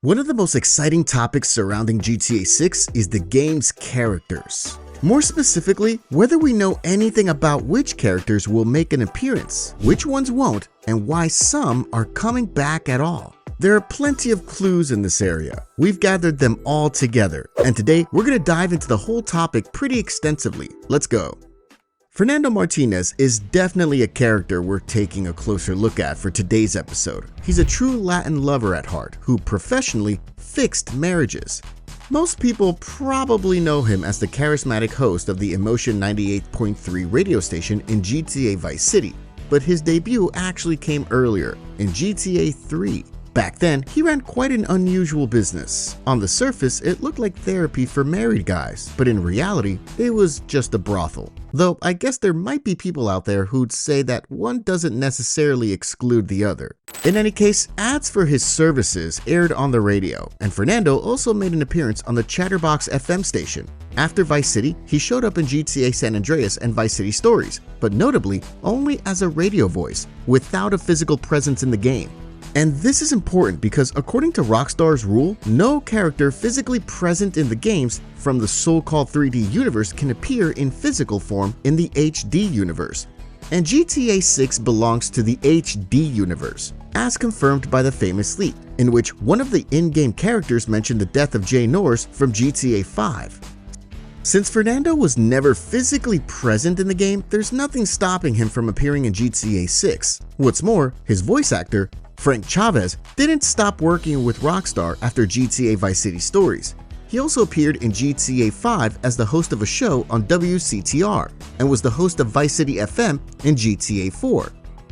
One of the most exciting topics surrounding GTA 6 is the game's characters. More specifically, whether we know anything about which characters will make an appearance, which ones won't, and why some are coming back at all. There are plenty of clues in this area. We've gathered them all together, and today we're going to dive into the whole topic pretty extensively. Let's go. Fernando Martinez is definitely a character worth taking a closer look at for today's episode. He's a true Latin lover at heart who professionally fixed marriages. Most people probably know him as the charismatic host of the Emotion 98.3 radio station in GTA Vice City, but his debut actually came earlier in GTA 3. Back then, he ran quite an unusual business. On the surface, it looked like therapy for married guys, but in reality, it was just a brothel. Though I guess there might be people out there who'd say that one doesn't necessarily exclude the other. In any case, ads for his services aired on the radio, and Fernando also made an appearance on the Chatterbox FM station. After Vice City, he showed up in GTA San Andreas and Vice City Stories, but notably only as a radio voice, without a physical presence in the game. And this is important because according to Rockstar's rule, no character physically present in the games from the so-called 3D universe can appear in physical form in the HD universe. And GTA 6 belongs to the HD universe, as confirmed by the famous leak, in which one of the in-game characters mentioned the death of Jay Norris from GTA 5. Since Fernando was never physically present in the game, there's nothing stopping him from appearing in GTA 6. What's more, his voice actor, Frank Chavez, didn't stop working with Rockstar after GTA Vice City Stories. He also appeared in GTA 5 as the host of a show on WCTR and was the host of Vice City FM in GTA 4.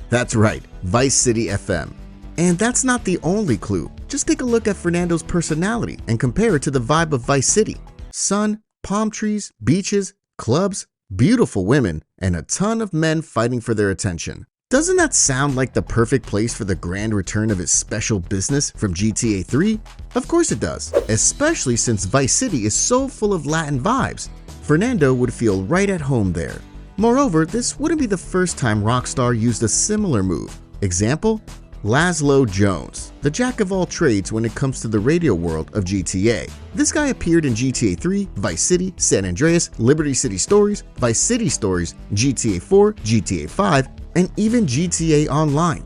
That's right, Vice City FM. And that's not the only clue. Just take a look at Fernando's personality and compare it to the vibe of Vice City. Sun, palm trees, beaches, clubs, beautiful women, and a ton of men fighting for their attention. Doesn't that sound like the perfect place for the grand return of his special business from GTA 3? Of course it does, especially since Vice City is so full of Latin vibes. Fernando would feel right at home there. Moreover, this wouldn't be the first time Rockstar used a similar move. Example? Laszlo Jones, the jack of all trades when it comes to the radio world of GTA. This guy appeared in GTA 3, Vice City, San Andreas, Liberty City Stories, Vice City Stories, GTA 4, GTA 5, and even GTA Online.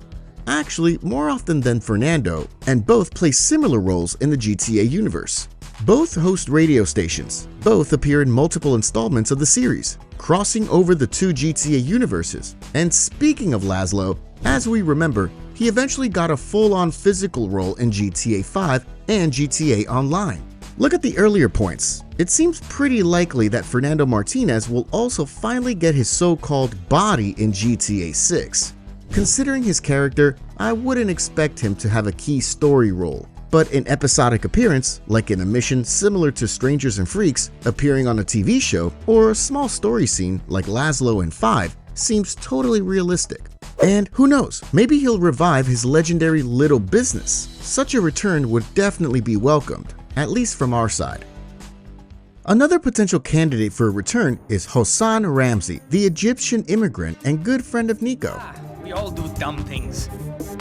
Actually, more often than Fernando, and both play similar roles in the GTA universe. Both host radio stations. Both appear in multiple installments of the series, crossing over the two GTA universes. And speaking of Laszlo, as we remember, he eventually got a full-on physical role in GTA 5 and GTA Online. Look at the earlier points. It seems pretty likely that Fernando Martinez will also finally get his so-called body in GTA 6. Considering his character, I wouldn't expect him to have a key story role, but an episodic appearance, like in a mission similar to Strangers and Freaks, appearing on a TV show, or a small story scene like Laszlo in 5, seems totally realistic. And who knows, maybe he'll revive his legendary little business. Such a return would definitely be welcomed, at least from our side. Another potential candidate for a return is Hossan Ramzy, the Egyptian immigrant and good friend of Niko. We all do dumb things.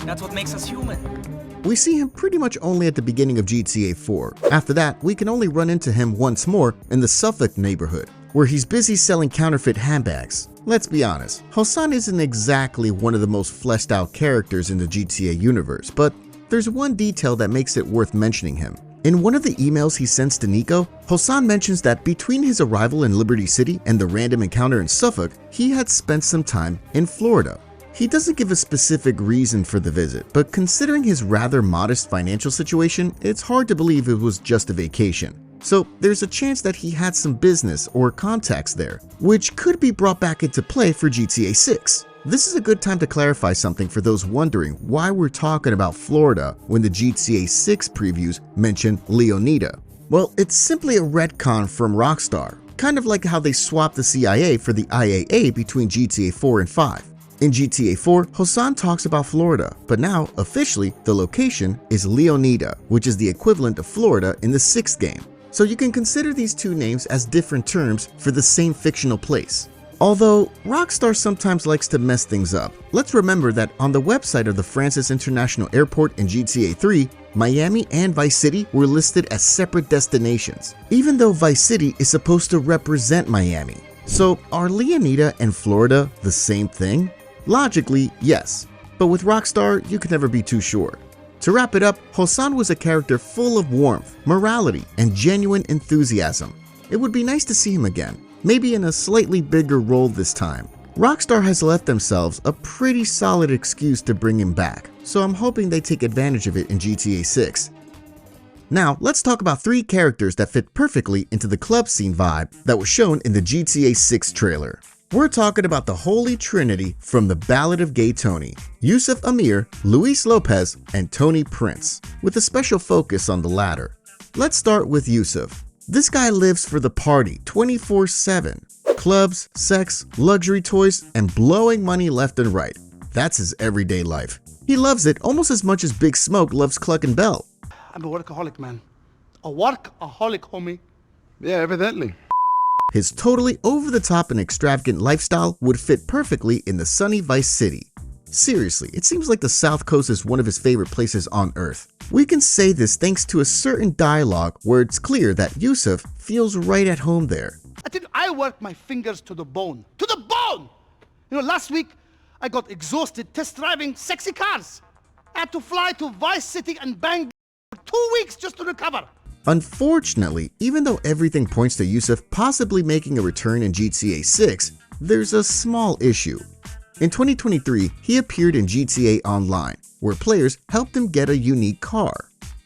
That's what makes us human. We see him pretty much only at the beginning of GTA 4. After that, we can only run into him once more in the Suffolk neighborhood, where he's busy selling counterfeit handbags. Let's be honest, Hossan isn't exactly one of the most fleshed out characters in the GTA universe, but there's one detail that makes it worth mentioning him. In one of the emails he sends to Niko, Hossan mentions that between his arrival in Liberty City and the random encounter in Suffolk, he had spent some time in Florida. He doesn't give a specific reason for the visit, but considering his rather modest financial situation, it's hard to believe it was just a vacation. So there's a chance that he had some business or contacts there, which could be brought back into play for GTA 6. This is a good time to clarify something for those wondering why we're talking about Florida when the GTA 6 previews mention Leonida. Well, it's simply a retcon from Rockstar, kind of like how they swapped the CIA for the IAA between GTA 4 and 5. In GTA 4, Hossan talks about Florida, but now, officially, the location is Leonida, which is the equivalent of Florida in the 6th game. So you can consider these two names as different terms for the same fictional place. Although Rockstar sometimes likes to mess things up, let's remember that on the website of the Francis International Airport in GTA 3, Miami and Vice City were listed as separate destinations, even though Vice City is supposed to represent Miami. So are Leonida and Florida the same thing? Logically, yes, but with Rockstar, you can never be too sure. To wrap it up, Hossan was a character full of warmth, morality, and genuine enthusiasm. It would be nice to see him again, maybe in a slightly bigger role this time. Rockstar has left themselves a pretty solid excuse to bring him back, so I'm hoping they take advantage of it in GTA 6. Now, let's talk about 3 characters that fit perfectly into the club scene vibe that was shown in the GTA 6 trailer. We're talking about the Holy Trinity from the Ballad of Gay Tony: Yusuf Amir, Luis Lopez, and Tony Prince, with a special focus on the latter. Let's start with Yusuf. This guy lives for the party 24/7. Clubs, sex, luxury toys, and blowing money left and right. That's his everyday life. He loves it almost as much as Big Smoke loves Cluck and Bell. I'm a workaholic, man. A workaholic, homie. Yeah, evidently. His totally over-the-top and extravagant lifestyle would fit perfectly in the sunny Vice City. Seriously, it seems like the South Coast is one of his favorite places on Earth. We can say this thanks to a certain dialogue where it's clear that Yusuf feels right at home there. I work my fingers to the bone. To the bone! You know, last week, I got exhausted test driving sexy cars. I had to fly to Vice City and bang for 2 weeks just to recover. Unfortunately, even though everything points to Yusuf possibly making a return in GTA 6, there's a small issue. In 2023, he appeared in GTA Online, where players helped him get a unique car.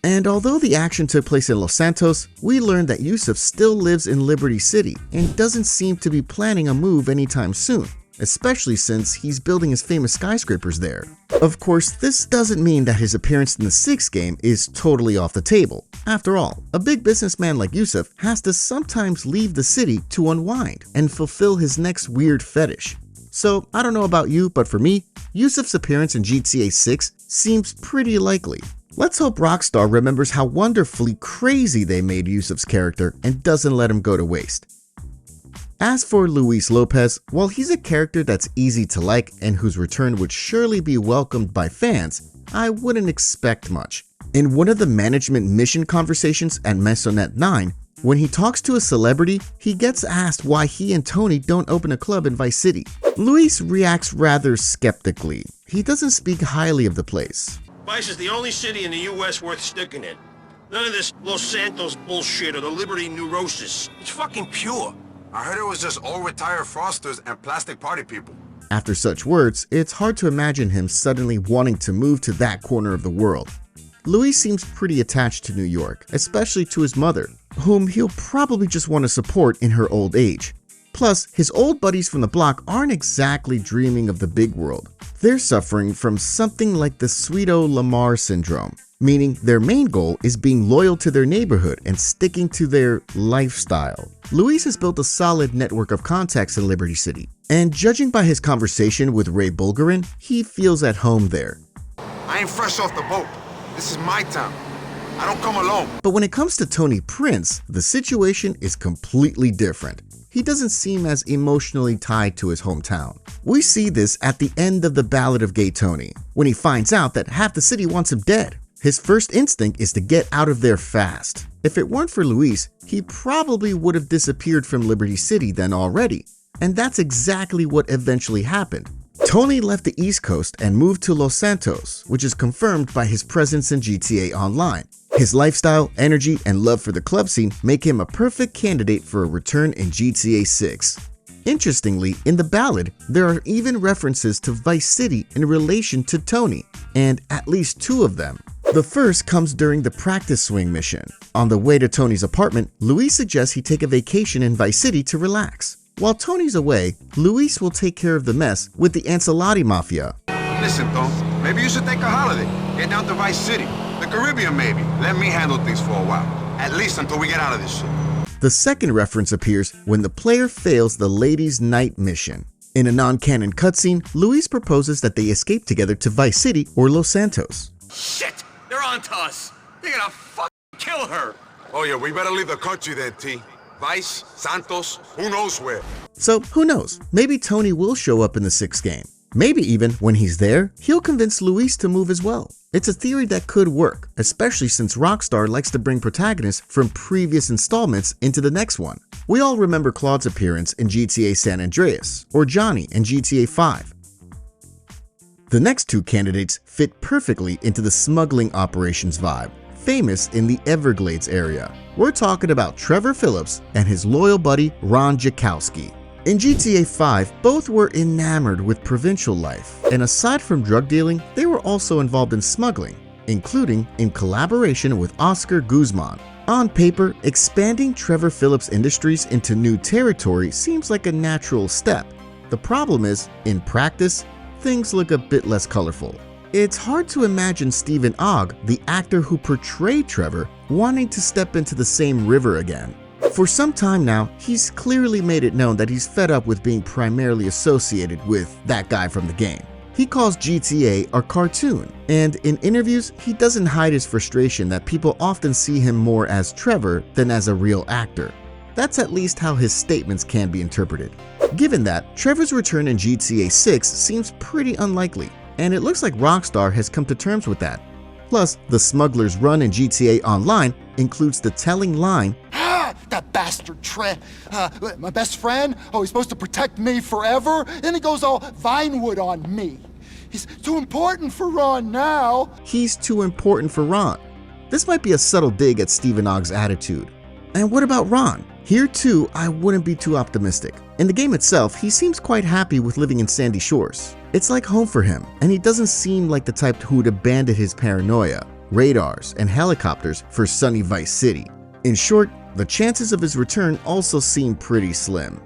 And although the action took place in Los Santos, we learned that Yusuf still lives in Liberty City and doesn't seem to be planning a move anytime soon, especially since he's building his famous skyscrapers there. Of course, this doesn't mean that his appearance in the 6th game is totally off the table. After all, a big businessman like Yusuf has to sometimes leave the city to unwind and fulfill his next weird fetish. So I don't know about you, but for me, Yusuf's appearance in GTA 6 seems pretty likely. Let's hope Rockstar remembers how wonderfully crazy they made Yusuf's character and doesn't let him go to waste. As for Luis Lopez, while he's a character that's easy to like and whose return would surely be welcomed by fans, I wouldn't expect much. In one of the management mission conversations at Maisonette 9, when he talks to a celebrity, he gets asked why he and Tony don't open a club in Vice City. Luis reacts rather skeptically. He doesn't speak highly of the place. Vice is the only city in the U.S. worth sticking in. None of this Los Santos bullshit or the Liberty neurosis. It's fucking pure. I heard it was just all retired frosters and plastic party people. After such words, it's hard to imagine him suddenly wanting to move to that corner of the world. Luis seems pretty attached to New York, especially to his mother, whom he'll probably just want to support in her old age. Plus, his old buddies from the block aren't exactly dreaming of the big world. They're suffering from something like the Sweeto Lamar syndrome, meaning their main goal is being loyal to their neighborhood and sticking to their lifestyle. Luis has built a solid network of contacts in Liberty City, and judging by his conversation with Ray Bulgarin, he feels at home there. I ain't fresh off the boat. This is my town. I don't come alone. But when it comes to Tony Prince, the situation is completely different. He doesn't seem as emotionally tied to his hometown. We see this at the end of the Ballad of Gay Tony, when he finds out that half the city wants him dead. His first instinct is to get out of there fast. If it weren't for Luis, he probably would have disappeared from Liberty City then already. And that's exactly what eventually happened. Tony left the East Coast and moved to Los Santos, which is confirmed by his presence in GTA Online. His lifestyle, energy, and love for the club scene make him a perfect candidate for a return in GTA 6. Interestingly, in the ballad, there are even references to Vice City in relation to Tony, and at least 2 of them. The first comes during the practice swing mission. On the way to Tony's apartment, Luis suggests he take a vacation in Vice City to relax. While Tony's away, Luis will take care of the mess with the Ancelotti Mafia. Listen, Tom, maybe you should take a holiday. Get down to Vice City. The Caribbean, maybe. Let me handle things for a while. At least until we get out of this shit. The second reference appears when the player fails the Ladies' Night mission. In a non-canon cutscene, Luis proposes that they escape together to Vice City or Los Santos. Shit! They're on to us! They're gonna fucking kill her! Oh yeah, we better leave the country then, T. Vice, Santos, who knows where. So who knows, maybe Tony will show up in the 6th game. Maybe even when he's there, he'll convince Luis to move as well. It's a theory that could work, especially since Rockstar likes to bring protagonists from previous installments into the next one. We all remember Claude's appearance in GTA San Andreas, or Johnny in GTA 5. The next two candidates fit perfectly into the smuggling operations vibe, famous in the Everglades area. We're talking about Trevor Philips and his loyal buddy Ron Jakowski. In GTA 5, both were enamored with provincial life, and aside from drug dealing, they were also involved in smuggling, including in collaboration with Oscar Guzman. On paper, expanding Trevor Philips Industries into new territory seems like a natural step. The problem is, in practice, things look a bit less colorful. It's hard to imagine Stephen Ogg, the actor who portrayed Trevor, wanting to step into the same river again. For some time now, he's clearly made it known that he's fed up with being primarily associated with that guy from the game. He calls GTA a cartoon, and in interviews, he doesn't hide his frustration that people often see him more as Trevor than as a real actor. That's at least how his statements can be interpreted. Given that, Trevor's return in GTA 6 seems pretty unlikely, and it looks like Rockstar has come to terms with that. Plus, the smuggler's run in GTA Online includes the telling line, "That bastard Tre, my best friend, he's supposed to protect me forever, and he goes all Vinewood on me. He's too important for Ron now." He's too important for Ron. This might be a subtle dig at Stephen Ogg's attitude. And what about Ron? Here too, I wouldn't be too optimistic. In the game itself, he seems quite happy with living in Sandy Shores. It's like home for him, and he doesn't seem like the type who would abandon his paranoia, radars, and helicopters for sunny Vice City. In short, the chances of his return also seem pretty slim.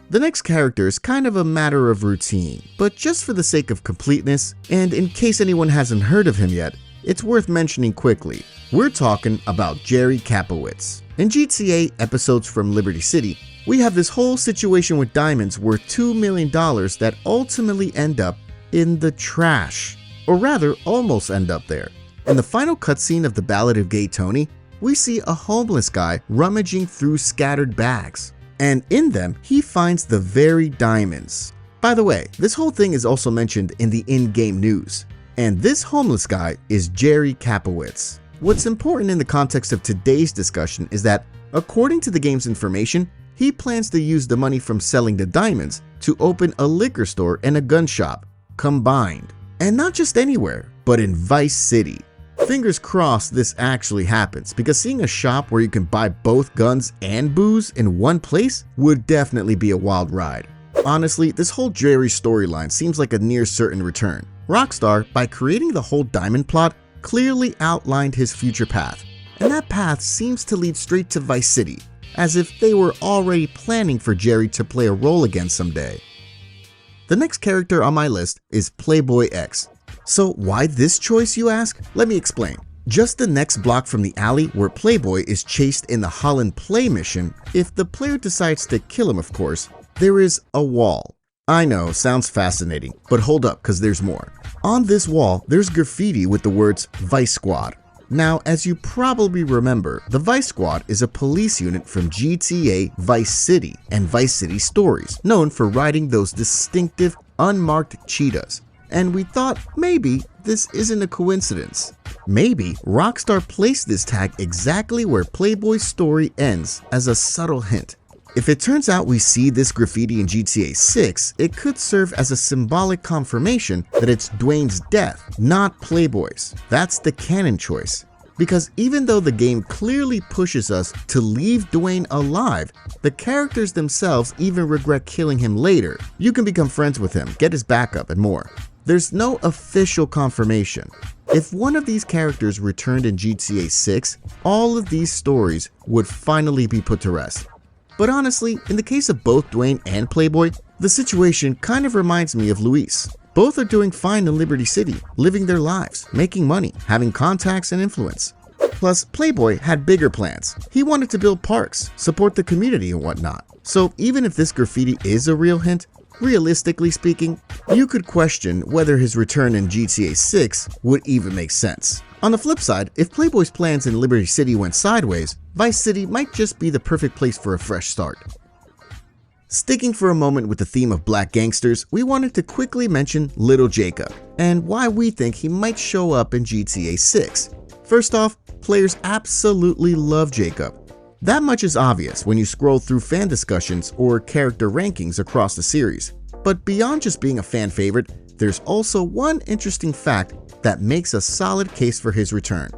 The next character is kind of a matter of routine, but just for the sake of completeness, and in case anyone hasn't heard of him yet, it's worth mentioning quickly. We're talking about Jerry Kapowitz. In GTA episodes from Liberty City, we have this whole situation with diamonds worth $2 million that ultimately end up in the trash, or rather almost end up there. In the final cutscene of The Ballad of Gay Tony, we see a homeless guy rummaging through scattered bags, and in them he finds the very diamonds. By the way, this whole thing is also mentioned in the in-game news, and this homeless guy is Jerry Kapowitz. What's important in the context of today's discussion is that, according to the game's information, he plans to use the money from selling the diamonds to open a liquor store and a gun shop, combined. And not just anywhere, but in Vice City. Fingers crossed this actually happens, because seeing a shop where you can buy both guns and booze in one place would definitely be a wild ride. Honestly, this whole Jerry storyline seems like a near certain return. Rockstar, by creating the whole diamond plot, clearly outlined his future path, and that path seems to lead straight to Vice City, as if they were already planning for Jerry to play a role again someday. The next character on my list is Playboy X. So why this choice, you ask? Let me explain. Just the next block from the alley where Playboy is chased in the Holland Play mission, if the player decides to kill him of course, there is a wall. I know, sounds fascinating, but hold up, cause there's more. On this wall, there's graffiti with the words Vice Squad. Now, as you probably remember, the Vice Squad is a police unit from GTA Vice City and Vice City Stories, known for riding those distinctive, unmarked cheetahs. And we thought maybe this isn't a coincidence. Maybe Rockstar placed this tag exactly where Playboy's story ends as a subtle hint. If it turns out we see this graffiti in GTA 6, it could serve as a symbolic confirmation that it's Dwayne's death, not Playboy's. That's the canon choice. Because even though the game clearly pushes us to leave Dwayne alive, the characters themselves even regret killing him later. You can become friends with him, get his backup, and more. There's no official confirmation. If one of these characters returned in GTA 6, all of these stories would finally be put to rest. But honestly, in the case of both Dwayne and Playboy, the situation kind of reminds me of Luis. Both are doing fine in Liberty City, living their lives, making money, having contacts and influence. Plus, Playboy had bigger plans. He wanted to build parks, support the community and whatnot. So even if this graffiti is a real hint, realistically speaking, you could question whether his return in GTA 6 would even make sense. On the flip side, if Playboy's plans in Liberty City went sideways, Vice City might just be the perfect place for a fresh start. Sticking for a moment with the theme of black gangsters, we wanted to quickly mention Little Jacob and why we think he might show up in GTA 6. First off, players absolutely love Jacob. That much is obvious when you scroll through fan discussions or character rankings across the series. But beyond just being a fan favorite, there's also one interesting fact that makes a solid case for his return.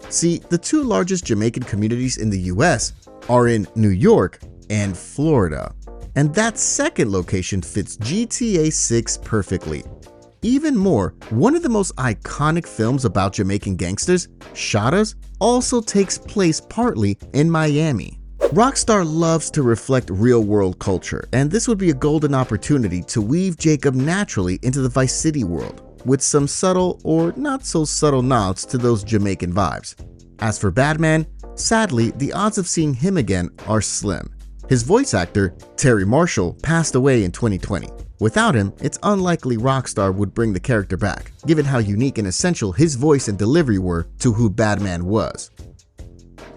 See, the two largest Jamaican communities in the US are in New York and Florida. And that second location fits GTA 6 perfectly. Even more, one of the most iconic films about Jamaican gangsters, Shadas, also takes place partly in Miami. Rockstar loves to reflect real-world culture, and this would be a golden opportunity to weave Jacob naturally into the Vice City world, with some subtle or not so subtle nods to those Jamaican vibes. As for Badman, sadly, the odds of seeing him again are slim. His voice actor, Terry Marshall, passed away in 2020. Without him, it's unlikely Rockstar would bring the character back, given how unique and essential his voice and delivery were to who Badman was.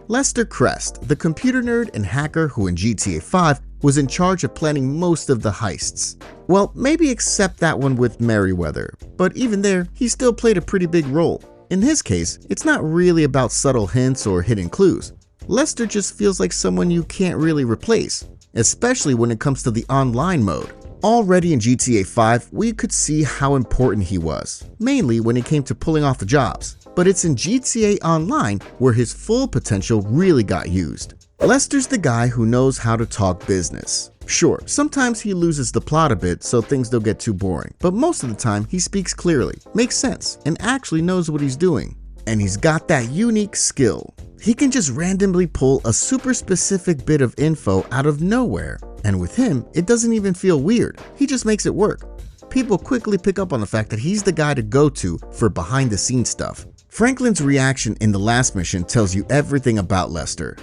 Lester Crest, the computer nerd and hacker who in GTA 5 was in charge of planning most of the heists. Well, maybe except that one with Merryweather, but even there, he still played a pretty big role. In his case, it's not really about subtle hints or hidden clues. Lester just feels like someone you can't really replace, especially when it comes to the online mode. Already in GTA 5, we could see how important he was, mainly when it came to pulling off the jobs. But it's in GTA Online where his full potential really got used. Lester's the guy who knows how to talk business. Sure, sometimes he loses the plot a bit so things don't get too boring, but most of the time he speaks clearly, makes sense, and actually knows what he's doing. And he's got that unique skill. He can just randomly pull a super specific bit of info out of nowhere. And with him, it doesn't even feel weird. He just makes it work. People quickly pick up on the fact that he's the guy to go to for behind the scenes stuff. Franklin's reaction in the last mission tells you everything about Lester.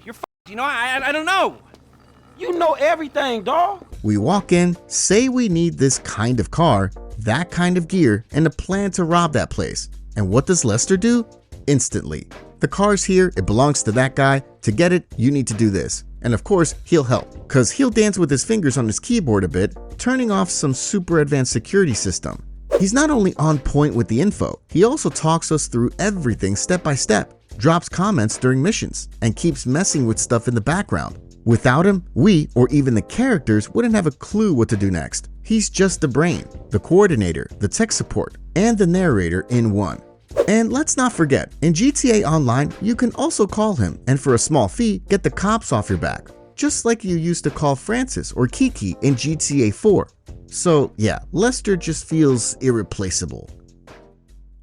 You're you know, I don't know. You know everything, dawg. We walk in, say we need this kind of car, that kind of gear, and a plan to rob that place. And what does Lester do? Instantly. The car's here, it belongs to that guy. To get it, you need to do this. And of course, he'll help, cause he'll dance with his fingers on his keyboard a bit, turning off some super advanced security system. He's not only on point with the info, he also talks us through everything step by step, drops comments during missions, and keeps messing with stuff in the background. Without him, we, or even the characters, wouldn't have a clue what to do next. He's just the brain, the coordinator, the tech support, and the narrator in one. And let's not forget, in GTA Online, you can also call him and for a small fee, get the cops off your back, just like you used to call Francis or Kiki in GTA 4. So yeah, Lester just feels irreplaceable.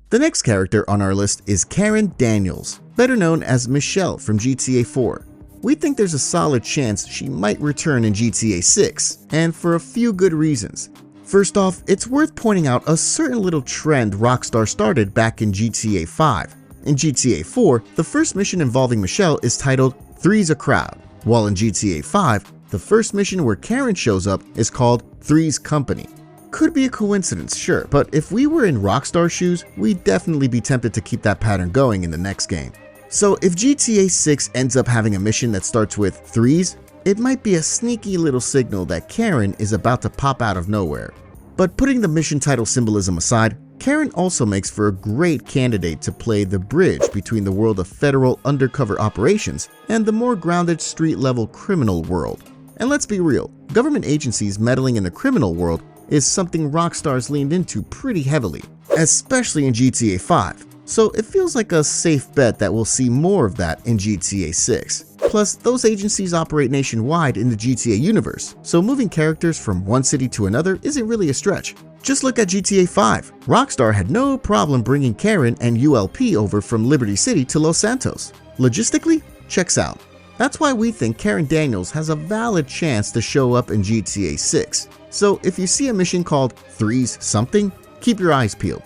The next character on our list is Karen Daniels, better known as Michelle from GTA 4. We think there's a solid chance she might return in GTA 6, and for a few good reasons. First off, it's worth pointing out a certain little trend Rockstar started back in GTA 5. In GTA 4, the first mission involving Michelle is titled Three's a Crowd, while in GTA 5, the first mission where Karen shows up is called Three's Company. Could be a coincidence, sure, but if we were in Rockstar's shoes, we'd definitely be tempted to keep that pattern going in the next game. So if GTA 6 ends up having a mission that starts with threes, it might be a sneaky little signal that Karen is about to pop out of nowhere. But putting the mission title symbolism aside, Karen also makes for a great candidate to play the bridge between the world of federal undercover operations and the more grounded street-level criminal world. And let's be real, government agencies meddling in the criminal world is something Rockstar's leaned into pretty heavily, especially in GTA 5. So it feels like a safe bet that we'll see more of that in GTA 6. Plus, those agencies operate nationwide in the GTA universe, so moving characters from one city to another isn't really a stretch. Just look at GTA 5. Rockstar had no problem bringing Karen and ULP over from Liberty City to Los Santos. Logistically, checks out. That's why we think Karen Daniels has a valid chance to show up in GTA 6. So if you see a mission called Threes Something, keep your eyes peeled.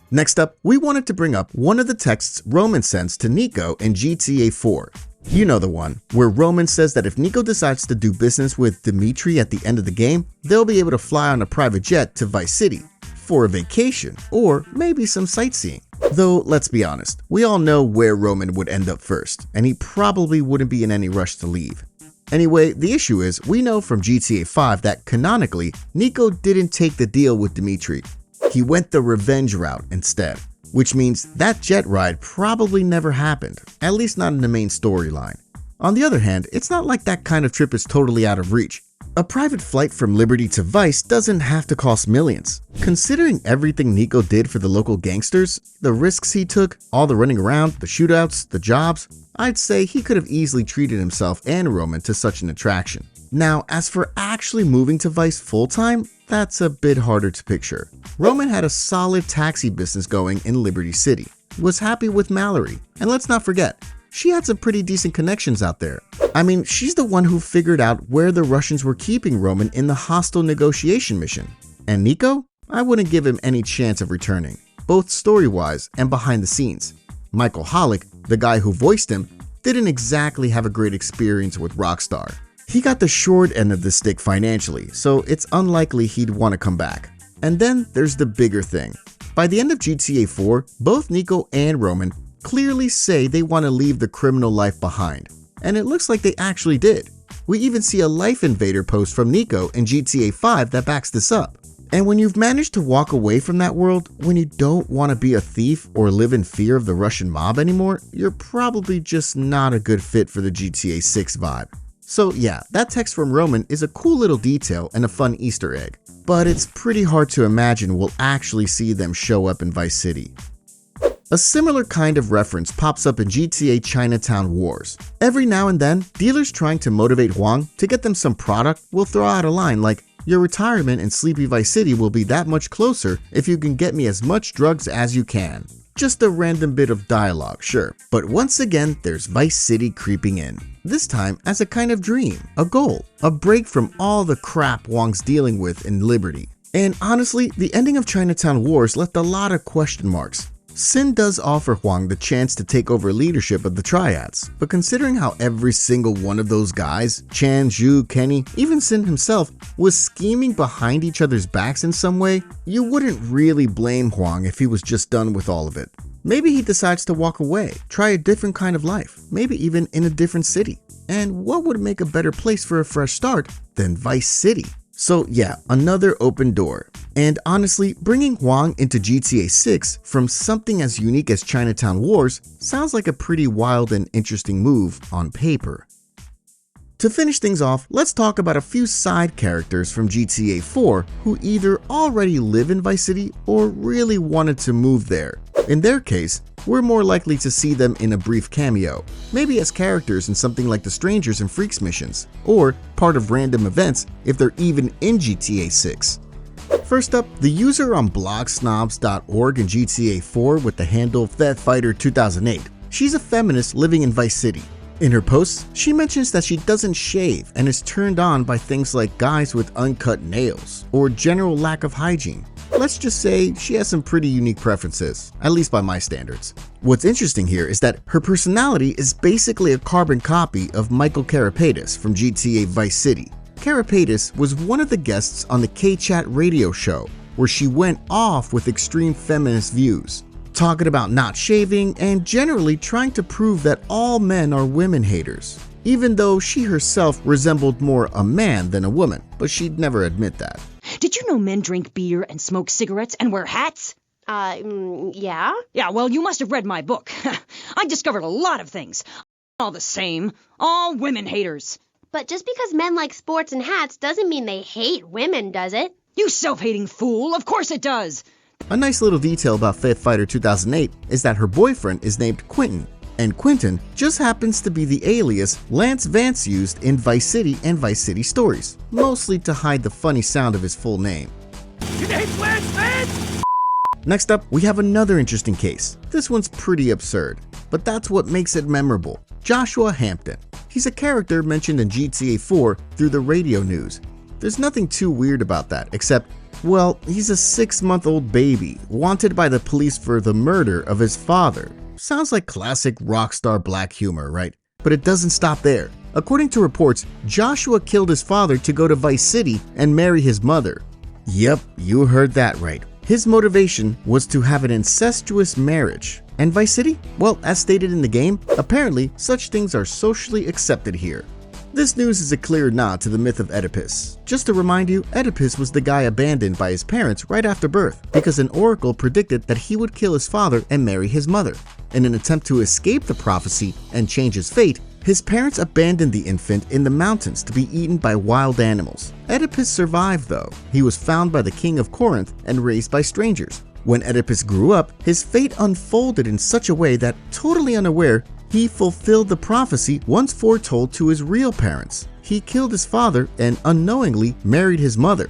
Next up, we wanted to bring up one of the texts Roman sends to Niko in GTA 4. You know the one, where Roman says that if Niko decides to do business with Dimitri at the end of the game, they'll be able to fly on a private jet to Vice City for a vacation or maybe some sightseeing. Though, let's be honest, we all know where Roman would end up first, and he probably wouldn't be in any rush to leave. Anyway, the issue is, we know from GTA 5 that canonically, Niko didn't take the deal with Dimitri. He went the revenge route instead, which means that jet ride probably never happened, at least not in the main storyline. On the other hand, it's not like that kind of trip is totally out of reach. A private flight from Liberty to Vice doesn't have to cost millions. Considering everything Niko did for the local gangsters, the risks he took, all the running around, the shootouts, the jobs, I'd say he could have easily treated himself and Roman to such an attraction. Now, as for actually moving to Vice full-time, that's a bit harder to picture. Roman had a solid taxi business going in Liberty City, was happy with Mallory, and let's not forget, she had some pretty decent connections out there. I mean, she's the one who figured out where the Russians were keeping Roman in the hostile negotiation mission. And Niko? I wouldn't give him any chance of returning, both story-wise and behind the scenes. Michael Hollick, the guy who voiced him, didn't exactly have a great experience with Rockstar. He got the short end of the stick financially, so it's unlikely he'd want to come back. And then there's the bigger thing. By the end of GTA 4, both Niko and Roman clearly say they want to leave the criminal life behind. And it looks like they actually did. We even see a Life Invader post from Niko in GTA 5 that backs this up. And when you've managed to walk away from that world, when you don't want to be a thief or live in fear of the Russian mob anymore, you're probably just not a good fit for the GTA 6 vibe. So yeah, that text from Roman is a cool little detail and a fun Easter egg, but it's pretty hard to imagine we'll actually see them show up in Vice City. A similar kind of reference pops up in GTA Chinatown Wars. Every now and then, dealers trying to motivate Huang to get them some product will throw out a line like, "Your retirement in Sleepy Vice City will be that much closer if you can get me as much drugs as you can." Just a random bit of dialogue, sure. But once again, there's Vice City creeping in. This time as a kind of dream, a goal, a break from all the crap Huang's dealing with in Liberty. And honestly, the ending of Chinatown Wars left a lot of question marks. Sin does offer Huang the chance to take over leadership of the Triads, but considering how every single one of those guys, Chan, Zhu, Kenny, even Sin himself, was scheming behind each other's backs in some way, you wouldn't really blame Huang if he was just done with all of it. Maybe he decides to walk away, try a different kind of life, maybe even in a different city. And what would make a better place for a fresh start than Vice City? So yeah, another open door. And honestly, bringing Huang into GTA 6 from something as unique as Chinatown Wars sounds like a pretty wild and interesting move on paper. To finish things off, let's talk about a few side characters from GTA 4 who either already live in Vice City or really wanted to move there. In their case, we're more likely to see them in a brief cameo, maybe as characters in something like the Strangers and Freaks missions, or part of random events if they're even in GTA 6. First up, the user on blogsnobs.org in GTA 4 with the handle FetFighter2008. She's a feminist living in Vice City. In her posts, she mentions that she doesn't shave and is turned on by things like guys with uncut nails or general lack of hygiene. Let's just say she has some pretty unique preferences, at least by my standards. What's interesting here is that her personality is basically a carbon copy of Michael Carapatis from GTA Vice City. Carapatis was one of the guests on the K-Chat radio show, where she went off with extreme feminist views, talking about not shaving and generally trying to prove that all men are women haters, even though she herself resembled more a man than a woman, but she'd never admit that. Did you know men drink beer and smoke cigarettes and wear hats? Yeah? Yeah, well, you must have read my book. I discovered a lot of things. All the same, all women haters. But just because men like sports and hats doesn't mean they hate women, does it? You self-hating fool, of course it does. A nice little detail about FetFighter2008 is that her boyfriend is named Quentin, and Quentin just happens to be the alias Lance Vance used in Vice City and Vice City Stories, mostly to hide the funny sound of his full name. Your name's Lance Vance? Next up, we have another interesting case. This one's pretty absurd, but that's what makes it memorable. Joshua Hampton. He's a character mentioned in GTA 4 through the radio news. There's nothing too weird about that, except, well, he's a 6-month-old baby, wanted by the police for the murder of his father. Sounds like classic rockstar black humor, right? But it doesn't stop there. According to reports, Joshua killed his father to go to Vice City and marry his mother. Yep, you heard that right. His motivation was to have an incestuous marriage. And Vice City? Well, as stated in the game, apparently such things are socially accepted here. This news is a clear nod to the myth of Oedipus. Just to remind you, Oedipus was the guy abandoned by his parents right after birth because an oracle predicted that he would kill his father and marry his mother. In an attempt to escape the prophecy and change his fate, his parents abandoned the infant in the mountains to be eaten by wild animals. Oedipus survived though. He was found by the king of Corinth and raised by strangers. When Oedipus grew up, his fate unfolded in such a way that, totally unaware, he fulfilled the prophecy once foretold to his real parents. He killed his father and unknowingly married his mother.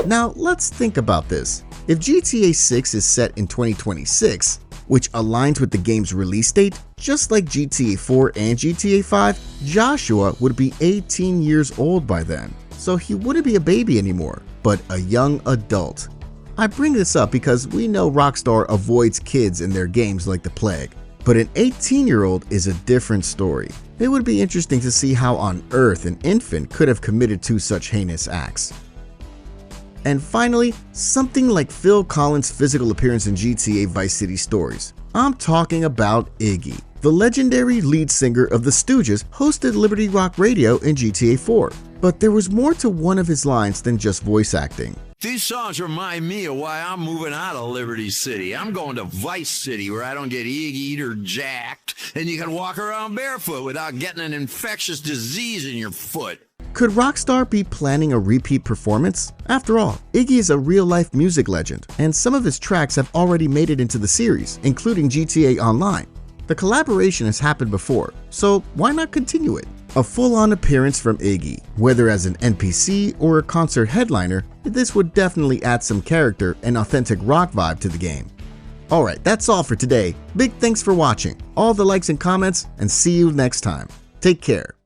Now let's think about this. If GTA 6 is set in 2026, which aligns with the game's release date, just like GTA 4 and GTA 5, Joshua would be 18 years old by then. So he wouldn't be a baby anymore, but a young adult. I bring this up because we know Rockstar avoids kids in their games like the plague, but an 18-year-old is a different story. It would be interesting to see how on earth an infant could have committed two such heinous acts. And finally, something like Phil Collins' physical appearance in GTA Vice City stories. I'm talking about Iggy. The legendary lead singer of the Stooges hosted Liberty Rock Radio in GTA 4. But there was more to one of his lines than just voice acting. These songs remind me of why I'm moving out of Liberty City. I'm going to Vice City where I don't get iggy'd or jacked, and you can walk around barefoot without getting an infectious disease in your foot. Could Rockstar be planning a repeat performance? After all, Iggy is a real-life music legend, and some of his tracks have already made it into the series, including GTA Online. The collaboration has happened before, so why not continue it? A full-on appearance from Iggy, whether as an NPC or a concert headliner, this would definitely add some character and authentic rock vibe to the game. Alright, that's all for today. Big thanks for watching, all the likes and comments, and see you next time. Take care.